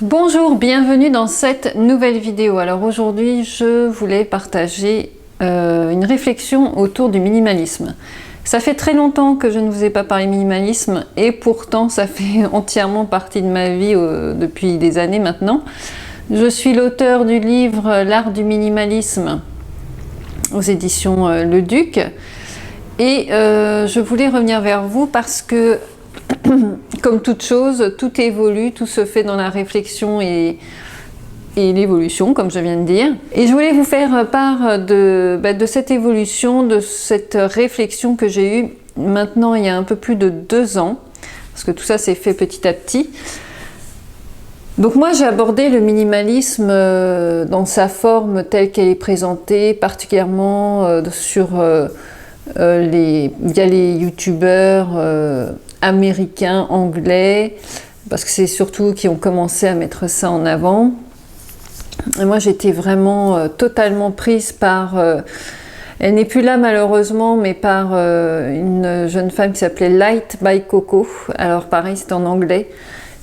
Bonjour, bienvenue dans cette nouvelle vidéo. Alors aujourd'hui, je voulais partager une réflexion autour du minimalisme. Ça fait très longtemps que je ne vous ai pas parlé minimalisme et pourtant ça fait entièrement partie de ma vie depuis des années maintenant. Je suis l'auteur du livre L'art du minimalisme aux éditions Le Duc et je voulais revenir vers vous parce que comme toute chose, tout évolue, tout se fait dans la réflexion et l'évolution, comme je viens de dire. Et je voulais vous faire part de cette évolution, de cette réflexion que j'ai eue maintenant il y a un peu plus de 2 ans, parce que tout ça s'est fait petit à petit. Donc moi j'ai abordé le minimalisme dans sa forme telle qu'elle est présentée, particulièrement via les youtubeurs américains, anglais, parce que c'est surtout qui ont commencé à mettre ça en avant. Et moi j'étais vraiment totalement prise par, elle n'est plus là malheureusement, mais par une jeune femme qui s'appelait Light by Coco. Alors pareil, c'est en anglais,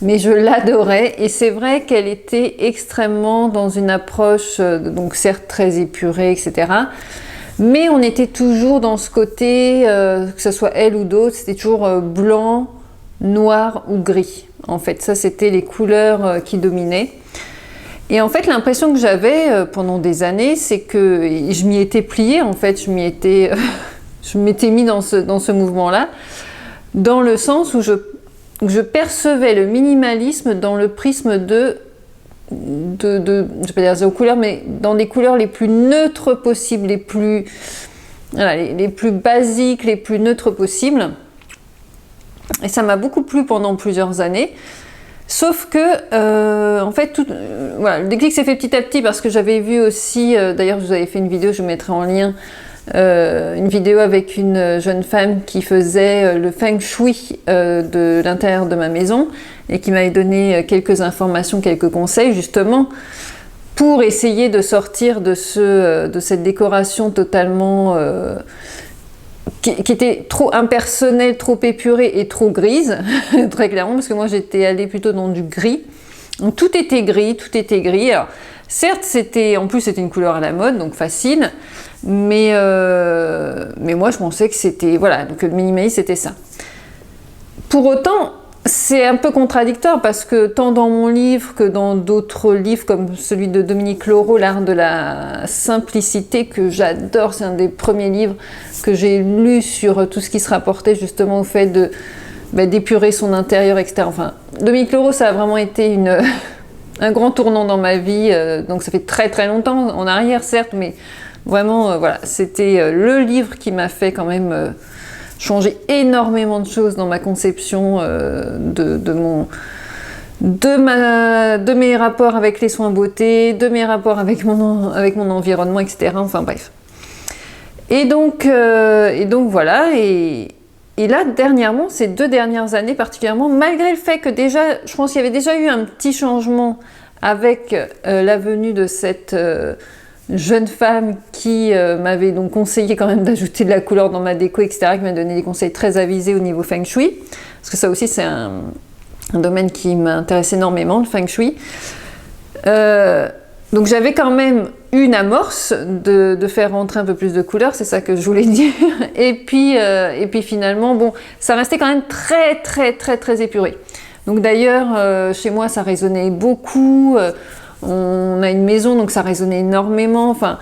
mais je l'adorais et c'est vrai qu'elle était extrêmement dans une approche, donc certes très épurée, etc. Mais on était toujours dans ce côté, que ce soit elle ou d'autres, c'était toujours blanc, noir ou gris. En fait, ça c'était les couleurs qui dominaient. Et en fait, l'impression que j'avais pendant des années, c'est que je m'y étais pliée, en fait, je m'étais mis dans ce mouvement-là, dans le sens où je percevais le minimalisme dans le prisme je vais pas dire zéro couleur, mais dans des couleurs les plus neutres possibles, les plus basiques, les plus neutres possibles. Et ça m'a beaucoup plu pendant plusieurs années. Sauf que, en fait, le déclic s'est fait petit à petit parce que j'avais vu aussi, d'ailleurs je vous avais fait une vidéo, je vous mettrai en lien, une vidéo avec une jeune femme qui faisait le feng shui de l'intérieur de ma maison et qui m'avait donné quelques informations, quelques conseils justement pour essayer de sortir de cette décoration totalement qui était trop impersonnelle, trop épurée et trop grise, très clairement, parce que moi j'étais allée plutôt dans du gris. Donc tout était gris, tout était gris. Alors certes, en plus c'était une couleur à la mode, donc facile, mais moi je pensais que c'était, voilà, donc le minimalisme c'était ça. Pour autant, c'est un peu contradictoire parce que tant dans mon livre que dans d'autres livres comme celui de Dominique Laurent, L'art de la simplicité, que j'adore, c'est un des premiers livres que j'ai lu sur tout ce qui se rapportait justement au fait d'épurer son intérieur, etc. Enfin, Dominique Laurent, ça a vraiment été un grand tournant dans ma vie, donc ça fait très très longtemps en arrière certes, mais vraiment voilà, c'était le livre qui m'a fait quand même changer énormément de choses dans ma conception de mes rapports avec les soins beauté, de mes rapports avec mon environnement, etc. Enfin bref. Et donc voilà, et là dernièrement, ces 2 dernières années particulièrement, malgré le fait que déjà, je pense qu'il y avait déjà eu un petit changement avec la venue de cette jeune femme qui m'avait donc conseillé quand même d'ajouter de la couleur dans ma déco, etc., qui m'a donné des conseils très avisés au niveau feng shui, parce que ça aussi c'est un domaine qui m'intéresse énormément, le feng shui. Donc j'avais quand même une amorce de faire rentrer un peu plus de couleurs, c'est ça que je voulais dire, et puis finalement, bon, ça restait quand même très très très très épuré. Donc d'ailleurs, chez moi ça résonnait beaucoup, on a une maison donc ça résonnait énormément, enfin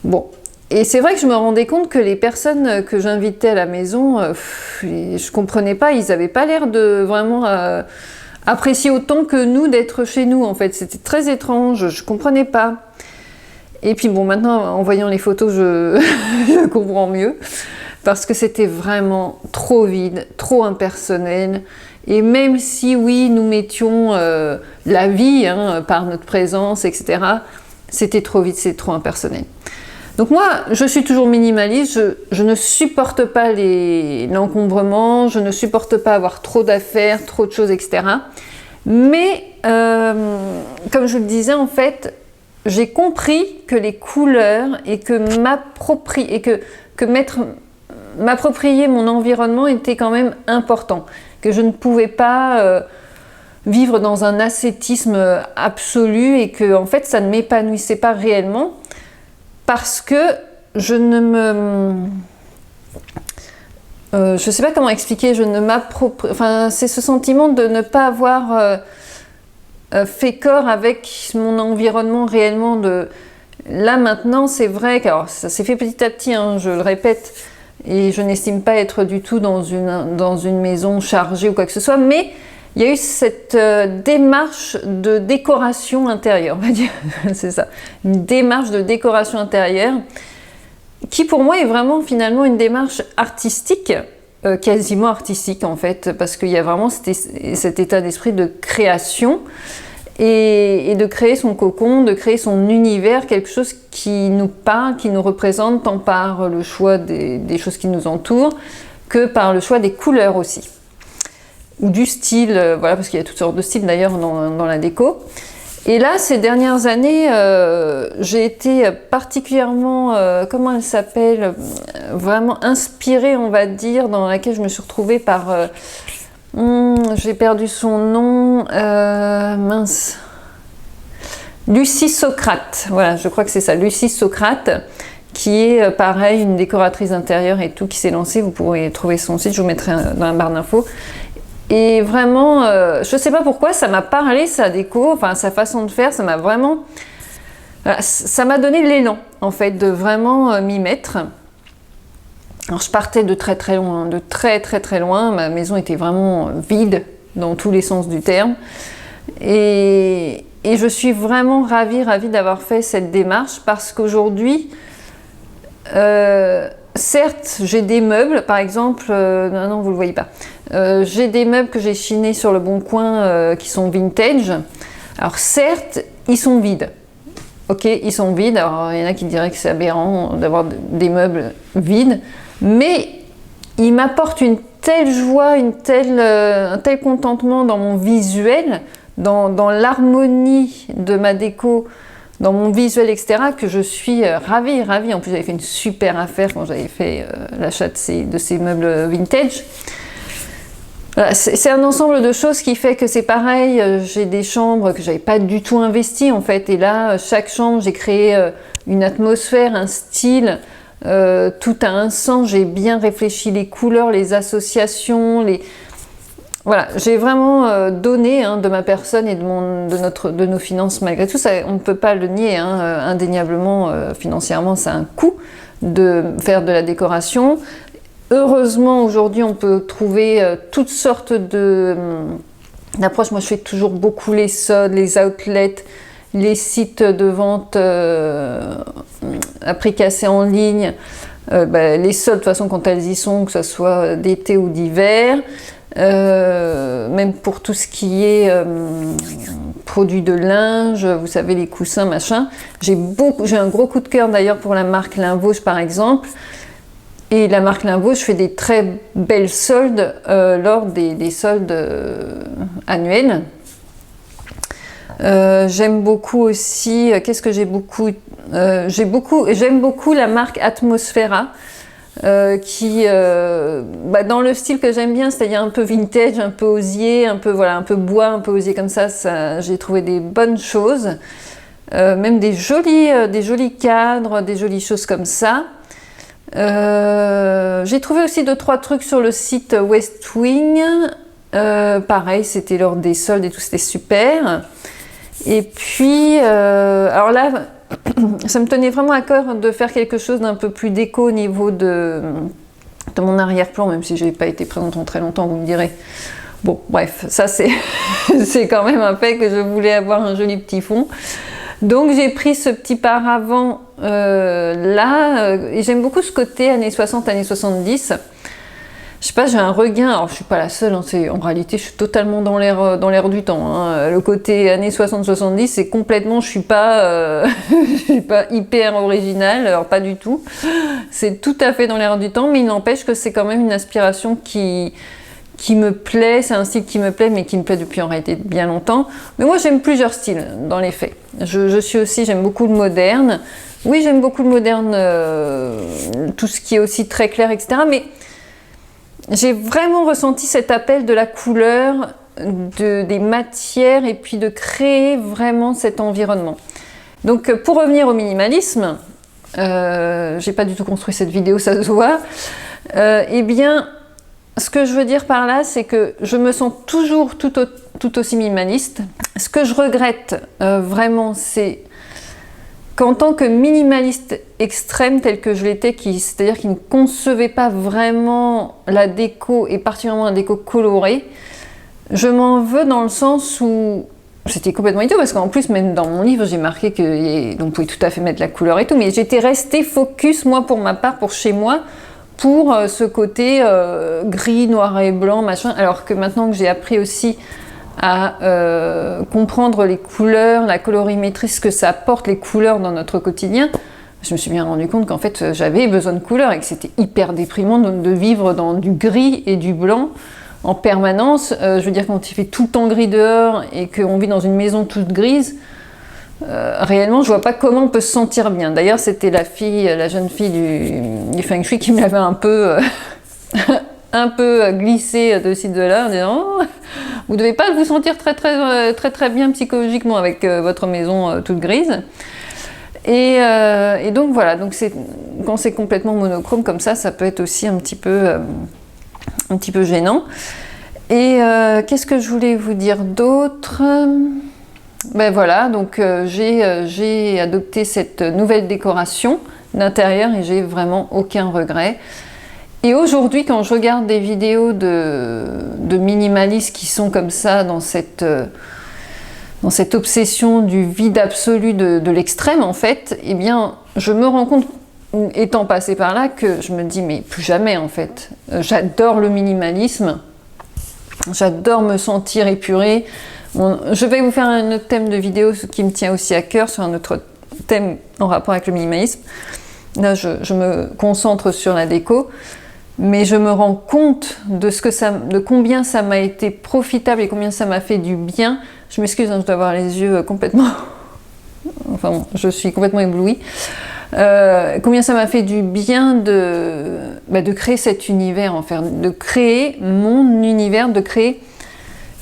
bon. Et c'est vrai que je me rendais compte que les personnes que j'invitais à la maison, je comprenais pas, ils avaient pas l'air de vraiment apprécier autant que nous d'être chez nous en fait. C'était très étrange, je comprenais pas. Et puis bon, maintenant en voyant les photos, je comprends mieux. Parce que c'était vraiment trop vide, trop impersonnel. Et même si oui, nous mettions la vie par notre présence, etc., c'était trop vide, c'est trop impersonnel. Donc moi, je suis toujours minimaliste, je ne supporte pas l'encombrement, je ne supporte pas avoir trop d'affaires, trop de choses, etc. Mais, comme je le disais, en fait, j'ai compris que les couleurs et que m'approprier mon environnement était quand même important, que je ne pouvais pas vivre dans un ascétisme absolu et que en fait ça ne m'épanouissait pas réellement parce que je ne me... je sais pas comment expliquer, je ne m'approprie... Enfin, c'est ce sentiment de ne pas avoir fait corps avec mon environnement réellement de... Là maintenant, c'est vrai que alors, ça s'est fait petit à petit, hein, je le répète, et je n'estime pas être du tout dans une maison chargée ou quoi que ce soit, mais il y a eu cette démarche de décoration intérieure, on va dire, c'est ça, une démarche de décoration intérieure qui pour moi est vraiment finalement une démarche artistique, quasiment artistique en fait, parce qu'il y a vraiment cet état d'esprit de création et de créer son cocon, de créer son univers, quelque chose qui nous parle, qui nous représente tant par le choix des choses qui nous entourent que par le choix des couleurs aussi. Ou du style, voilà, parce qu'il y a toutes sortes de styles d'ailleurs dans la déco. Et là, ces dernières années, j'ai été particulièrement, comment elle s'appelle, vraiment inspirée, on va dire, dans laquelle je me suis retrouvée par, j'ai perdu son nom, mince, Lucie Socrate, voilà, je crois que c'est ça, Lucie Socrate, qui est pareil, une décoratrice intérieure et tout, qui s'est lancée, vous pourrez trouver son site, je vous mettrai dans la barre d'infos. Et vraiment, je sais pas pourquoi, ça m'a parlé, sa déco, enfin sa façon de faire, ça m'a vraiment... ça m'a donné l'élan, en fait, de vraiment m'y mettre. Alors je partais de très très loin, de très très très loin, ma maison était vraiment vide, dans tous les sens du terme. Et je suis vraiment ravie d'avoir fait cette démarche, parce qu'aujourd'hui... certes, j'ai des meubles, par exemple, non, vous le voyez pas. J'ai des meubles que j'ai chinés sur le Bon Coin qui sont vintage. Alors certes, ils sont vides. Ok, ils sont vides. Alors il y en a qui diraient que c'est aberrant d'avoir des meubles vides, mais ils m'apportent une telle joie, un tel contentement dans mon visuel, dans l'harmonie de ma déco, dans mon visuel, etc., que je suis ravie. En plus, j'avais fait une super affaire quand j'avais fait l'achat de ces meubles vintage. Voilà, c'est un ensemble de choses qui fait que c'est pareil. J'ai des chambres que j'avais pas du tout investies, en fait. Et là, chaque chambre, j'ai créé une atmosphère, un style. Tout a un sens. J'ai bien réfléchi les couleurs, les associations, Voilà, j'ai vraiment donné de ma personne et de nos finances malgré tout. Ça, on ne peut pas le nier, indéniablement, financièrement, ça a un coût de faire de la décoration. Heureusement, aujourd'hui, on peut trouver toutes sortes d'approches. Moi, je fais toujours beaucoup les soldes, les outlets, les sites de vente à prix cassé en ligne. Les soldes, de toute façon, quand elles y sont, que ce soit d'été ou d'hiver. Même pour tout ce qui est produits de linge, vous savez, les coussins, machin. J'ai un gros coup de cœur d'ailleurs pour la marque Linvauge par exemple. Et la marque Linvauge fait des très belles soldes lors des soldes annuels. J'aime beaucoup aussi, qu'est-ce que j'ai beaucoup j'aime beaucoup la marque Atmosfera. Qui dans le style que j'aime bien, c'est-à-dire un peu vintage, un peu osier, un peu bois, un peu osier comme ça, j'ai trouvé des bonnes choses, même des jolis cadres, des jolies choses comme ça. J'ai trouvé aussi 2-3 trucs sur le site West Wing, pareil, c'était lors des soldes et tout, c'était super. Et puis, alors là, ça me tenait vraiment à cœur de faire quelque chose d'un peu plus déco au niveau de mon arrière-plan, même si je n'ai pas été présente en très longtemps, vous me direz. Bon, bref, ça c'est quand même un fait que je voulais avoir un joli petit fond. Donc j'ai pris ce petit paravent là, et j'aime beaucoup ce côté années 60, années 70. Je sais pas, j'ai un regain, alors je suis pas la seule, en réalité je suis totalement dans l'air du temps. Le côté années 60-70, c'est complètement, je suis pas hyper originale, alors pas du tout. C'est tout à fait dans l'air du temps, mais il n'empêche que c'est quand même une aspiration qui me plaît, c'est un style qui me plaît, mais qui me plaît depuis en réalité bien longtemps. Mais moi j'aime plusieurs styles, dans les faits. J'aime beaucoup le moderne. Oui, j'aime beaucoup le moderne, tout ce qui est aussi très clair, etc. Mais j'ai vraiment ressenti cet appel de la couleur des matières et puis de créer vraiment cet environnement. Donc pour revenir au minimalisme, j'ai pas du tout construit cette vidéo, ça se voit. Eh bien, ce que je veux dire par là, c'est que je me sens toujours tout aussi minimaliste. Ce que je regrette vraiment, c'est qu'en tant que minimaliste extrême tel que je l'étais, c'est-à-dire qui ne concevait pas vraiment la déco et particulièrement la déco colorée, je m'en veux dans le sens où c'était complètement idiot, parce qu'en plus même dans mon livre j'ai marqué qu'on pouvait tout à fait mettre la couleur et tout, mais j'étais restée focus, moi pour ma part, pour chez moi, pour ce côté gris, noir et blanc, machin, alors que maintenant que j'ai appris aussi à comprendre les couleurs, la colorimétrie, ce que ça apporte les couleurs dans notre quotidien, je me suis bien rendu compte qu'en fait j'avais besoin de couleurs et que c'était hyper déprimant de vivre dans du gris et du blanc en permanence. Je veux dire, quand il fait tout le temps gris dehors et qu'on vit dans une maison toute grise, réellement je vois pas comment on peut se sentir bien. D'ailleurs c'était la jeune fille du Feng Shui qui me l'avait un peu un peu glissé de ci de là en disant oh, vous devez pas vous sentir très bien psychologiquement avec votre maison toute grise. Et donc voilà, donc quand c'est complètement monochrome comme ça peut être aussi un petit peu gênant. Et qu'est-ce que je voulais vous dire d'autre? Ben voilà, donc j'ai adopté cette nouvelle décoration d'intérieur et j'ai vraiment aucun regret. Et aujourd'hui, quand je regarde des vidéos de minimalistes qui sont comme ça, dans cette obsession du vide absolu de l'extrême, en fait, eh bien, je me rends compte, étant passée par là, que je me dis, mais plus jamais, en fait. J'adore le minimalisme, j'adore me sentir épurée. Bon, je vais vous faire un autre thème de vidéo qui me tient aussi à cœur, sur un autre thème en rapport avec le minimalisme. Là, je me concentre sur la déco. Mais je me rends compte de combien ça m'a été profitable et combien ça m'a fait du bien. Je m'excuse, hein, je dois avoir les yeux complètement... Enfin bon, je suis complètement éblouie. Combien ça m'a fait du bien de créer cet univers, en fait, de créer mon univers, de créer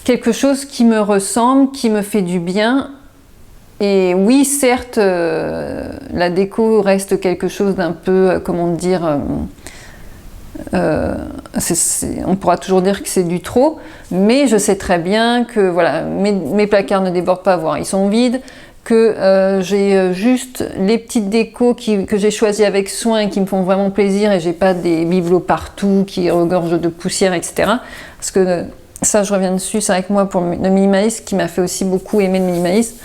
quelque chose qui me ressemble, qui me fait du bien. Et oui, certes, la déco reste quelque chose d'un peu, comment dire... on pourra toujours dire que c'est du trop, mais je sais très bien que voilà, mes placards ne débordent pas, voire ils sont vides, que j'ai juste les petites décos que j'ai choisies avec soin et qui me font vraiment plaisir, et j'ai pas des bibelots partout qui regorgent de poussière, etc. Parce que ça, je reviens dessus, c'est vrai que moi, pour le minimalisme, qui m'a fait aussi beaucoup aimer le minimalisme,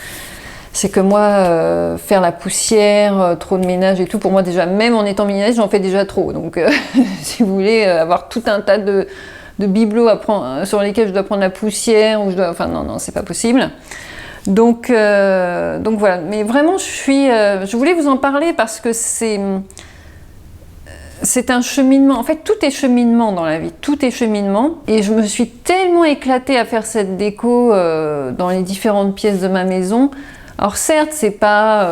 c'est que moi, faire la poussière, trop de ménage et tout, pour moi déjà, même en étant minimaliste, j'en fais déjà trop. Donc si vous voulez avoir tout un tas de bibelots sur lesquels je dois prendre la poussière, enfin non, c'est pas possible. Donc voilà, mais vraiment je voulais vous en parler parce que c'est un cheminement. En fait, tout est cheminement dans la vie, tout est cheminement. Et je me suis tellement éclatée à faire cette déco dans les différentes pièces de ma maison. Alors certes, c'est pas,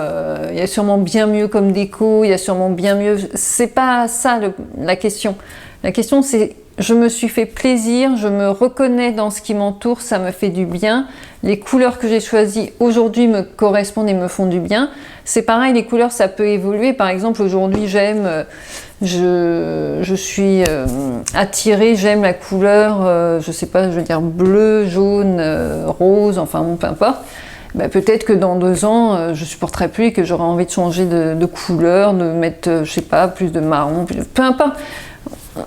il y a sûrement bien mieux comme déco, il y a sûrement bien mieux, c'est pas ça la question. La question c'est, je me suis fait plaisir, je me reconnais dans ce qui m'entoure, ça me fait du bien. Les couleurs que j'ai choisies aujourd'hui me correspondent et me font du bien. C'est pareil, les couleurs ça peut évoluer. Par exemple, aujourd'hui je suis attirée, j'aime la couleur, je sais pas, je veux dire bleu, jaune, rose, enfin bon, peu importe. Ben, peut-être que dans 2 ans, je supporterai plus et que j'aurai envie de changer de couleur, de mettre, je sais pas, plus de marron, peu importe.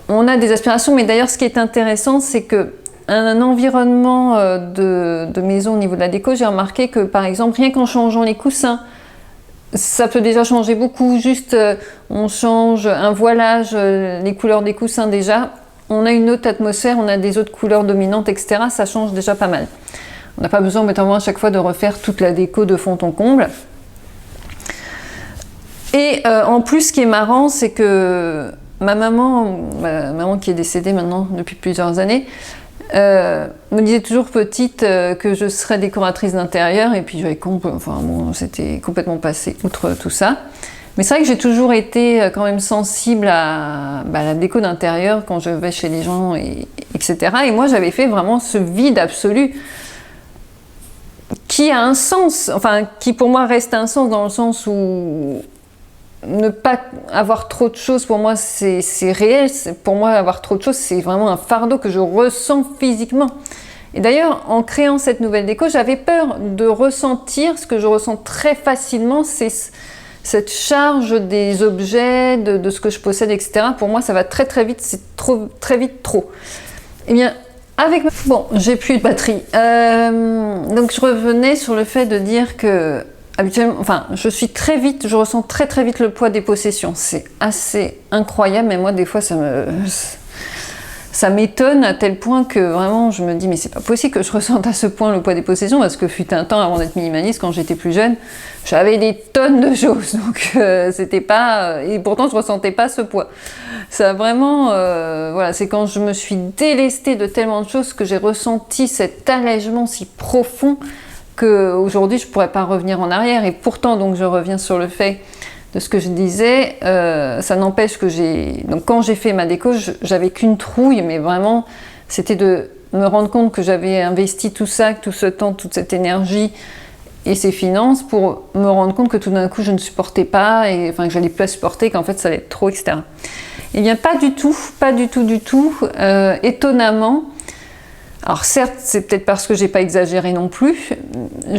On a des aspirations, mais d'ailleurs, ce qui est intéressant, c'est que un environnement de maison au niveau de la déco, j'ai remarqué que, par exemple, rien qu'en changeant les coussins, ça peut déjà changer beaucoup. Juste, on change un voilage, les couleurs des coussins déjà, on a une autre atmosphère, on a des autres couleurs dominantes, etc. Ça change déjà pas mal. On n'a pas besoin, notamment à chaque fois, de refaire toute la déco de fond en comble. Et en plus, ce qui est marrant, c'est que ma maman qui est décédée maintenant depuis plusieurs années, me disait toujours petite que je serais décoratrice d'intérieur, et puis j'avais c'était complètement passé outre tout ça. Mais c'est vrai que j'ai toujours été quand même sensible à la déco d'intérieur quand je vais chez les gens, etc. Et moi, j'avais fait vraiment ce vide absolu qui a un sens, enfin, qui pour moi reste un sens dans le sens où ne pas avoir trop de choses, pour moi, c'est réel. Pour moi, avoir trop de choses, c'est vraiment un fardeau que je ressens physiquement. Et d'ailleurs, en créant cette nouvelle déco, j'avais peur de ressentir ce que je ressens très facilement, c'est cette charge des objets, de ce que je possède, etc. Pour moi, ça va très très vite, c'est très vite trop. Eh bien, bon, j'ai plus de batterie. Donc je revenais sur le fait de dire que habituellement, enfin, je ressens très très vite le poids des possessions. C'est assez incroyable, mais moi des fois ça m'étonne à tel point que vraiment je me dis mais c'est pas possible que je ressente à ce point le poids des possessions, parce que fut un temps avant d'être minimaliste, quand j'étais plus jeune, j'avais des tonnes de choses, donc c'était pas, et pourtant je ressentais pas ce poids. Ça vraiment, voilà, c'est quand je me suis délestée de tellement de choses que j'ai ressenti cet allègement si profond qu'aujourd'hui je pourrais pas revenir en arrière. Et pourtant, donc je reviens sur le fait de ce que je disais, ça n'empêche que donc quand j'ai fait ma déco, j'avais qu'une trouille, mais vraiment c'était de me rendre compte que j'avais investi tout ça, tout ce temps, toute cette énergie et ces finances pour me rendre compte que tout d'un coup je ne supportais pas, et enfin que j'allais plus à supporter, qu'en fait ça allait être trop, etc. Eh bien pas du tout, étonnamment. Alors certes, c'est peut-être parce que j'ai pas exagéré non plus,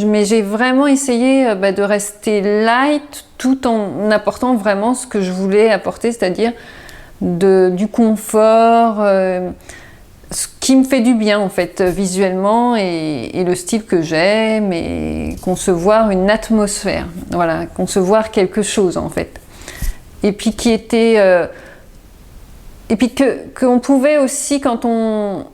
mais j'ai vraiment essayé de rester light tout en apportant vraiment ce que je voulais apporter, c'est-à-dire du confort, ce qui me fait du bien en fait visuellement, et le style que j'aime, et concevoir une atmosphère, voilà, concevoir quelque chose en fait. Et puis qui était... et puis qu'on pouvait aussi, quand on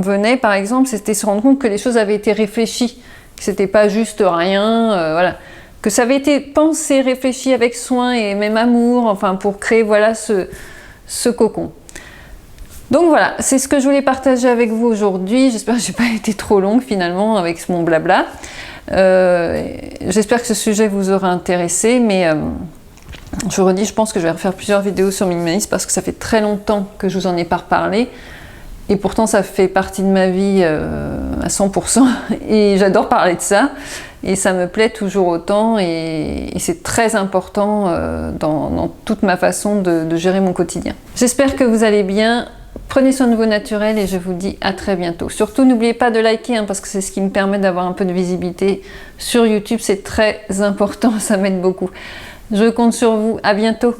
venait par exemple, c'était se rendre compte que les choses avaient été réfléchies, que c'était pas juste rien, voilà, que ça avait été pensé, réfléchi avec soin et même amour, enfin pour créer voilà ce cocon. Donc voilà, c'est ce que je voulais partager avec vous aujourd'hui. J'espère que j'ai pas été trop longue finalement avec mon blabla. J'espère que ce sujet vous aura intéressé, mais je redis, je pense que je vais refaire plusieurs vidéos sur le minimalisme parce que ça fait très longtemps que je vous en ai pas reparlé. Et pourtant, ça fait partie de ma vie à 100%. Et j'adore parler de ça. Et ça me plaît toujours autant. Et c'est très important dans toute ma façon de gérer mon quotidien. J'espère que vous allez bien. Prenez soin de vous naturel et je vous dis à très bientôt. Surtout, n'oubliez pas de liker parce que c'est ce qui me permet d'avoir un peu de visibilité sur YouTube. C'est très important, ça m'aide beaucoup. Je compte sur vous. À bientôt.